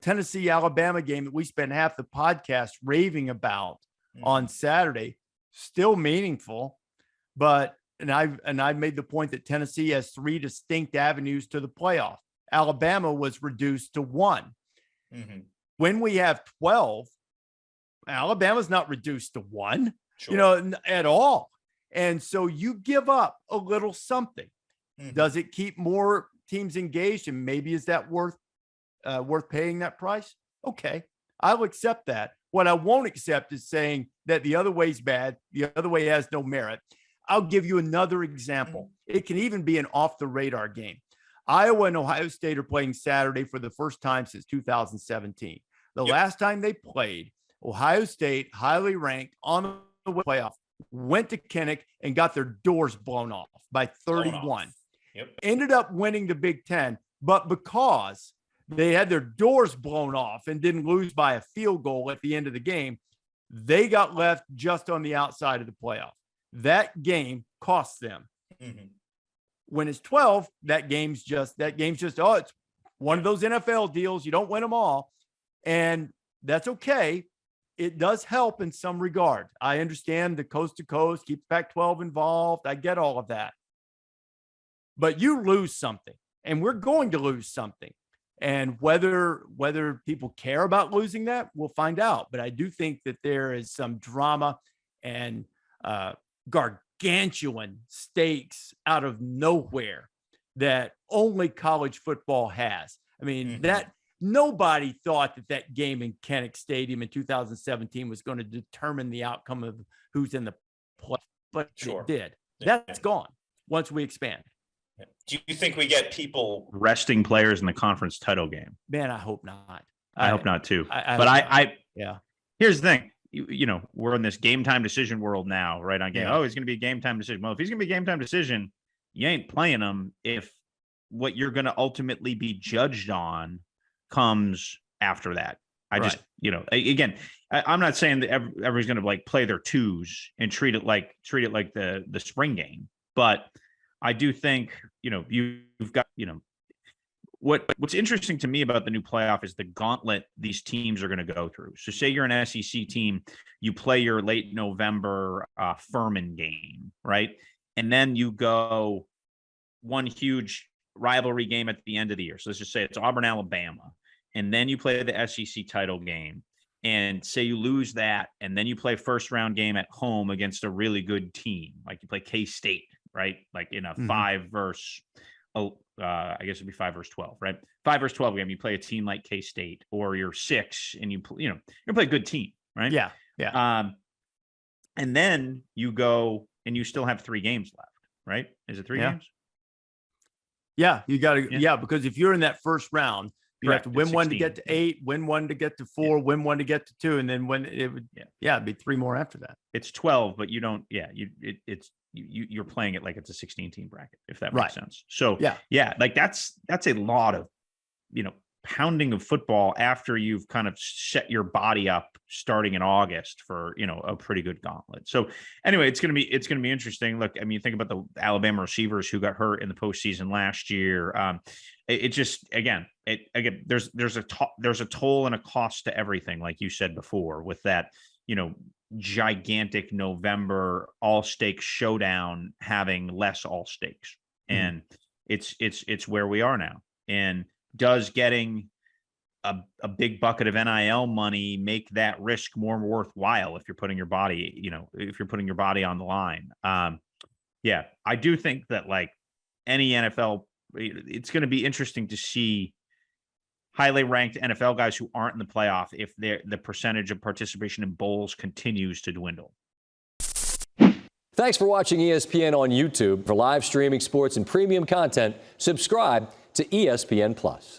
Tennessee-Alabama game that we spent half the podcast raving about on Saturday, still meaningful, but I've made the point that Tennessee has 3 distinct avenues to the playoff. Alabama was reduced to 1. When we have 12, Alabama's not reduced to 1, at all. And so you give up a little something. Does it keep more teams engaged? And maybe is that worth paying that price? Okay, I'll accept that. What I won't accept is saying that the other way's bad, the other way has no merit. I'll give you another example. It can even be an off-the-radar game. Iowa and Ohio State are playing Saturday for the first time since 2017. The last time they played, Ohio State, highly ranked, on the playoff, went to Kinnick and got their doors blown off by 31. Ended up winning the Big Ten, but because they had their doors blown off and didn't lose by a field goal at the end of the game, they got left just on the outside of the playoff. That game cost them. When it's 12, that game's just, it's one of those NFL deals. You don't win them all. And that's okay. It does help in some regard. I understand the coast to coast, keep Pac-12 involved. I get all of that. But you lose something, and we're going to lose something. And whether people care about losing that, we'll find out. But I do think that there is some drama and gargantuan stakes out of nowhere that only college football has. I mean, that nobody thought that game in Kinnick Stadium in 2017 was going to determine the outcome of who's in the play, but it did. That's gone once we expand. Do you think we get people resting players in the conference title game? Man, I hope not. I hope not too. Yeah. Here's the thing. You know, we're in this game time decision world now, right? On game. Oh, he's going to be a game time decision. Well, if he's going to be a game time decision, you ain't playing him if what you're going to ultimately be judged on comes after that. Just, again, I'm not saying that everybody's going to like play their twos and treat it like the spring game, but I do think, you've got, what's interesting to me about the new playoff is the gauntlet these teams are going to go through. So say you're an SEC team, you play your late November Furman game, right? And then you go one huge rivalry game at the end of the year. So let's just say it's Auburn, Alabama. And then you play the SEC title game. And say you lose that, and then you play first round game at home against a really good team. Like you play K-State, right? Like in a 5 versus, I guess it'd be 5 versus 12, right? 5 versus 12 game. You play a team like K-State, or you're 6 and you play a good team, right? Yeah. Yeah. And then you go and you still have 3 games left, right? Is it 3 games? Yeah. You got to, because if you're in that first round, you have to win 1 to get to 8, win 1 to get to 4, win 1 to get to 2, and then when it would, it'd be 3 more after that. It's 12, but you don't, you're playing it like it's a 16-team bracket, if that makes sense. So like that's a lot of, pounding of football after you've kind of set your body up starting in August for, a pretty good gauntlet. So anyway, it's going to be interesting. Look, I mean, think about the Alabama receivers who got hurt in the postseason last year. It just, again, there's a toll and a cost to everything. Like you said before, with that, gigantic November all stakes showdown having less all stakes. And it's where we are now. And does getting a big bucket of NIL money make that risk more worthwhile if you're putting your body, on the line? I do think that like any NFL, it's going to be interesting to see highly ranked NFL guys who aren't in the playoff if the percentage of participation in bowls continues to dwindle. Thanks for watching ESPN on YouTube. For live streaming sports and premium content, subscribe to ESPN+.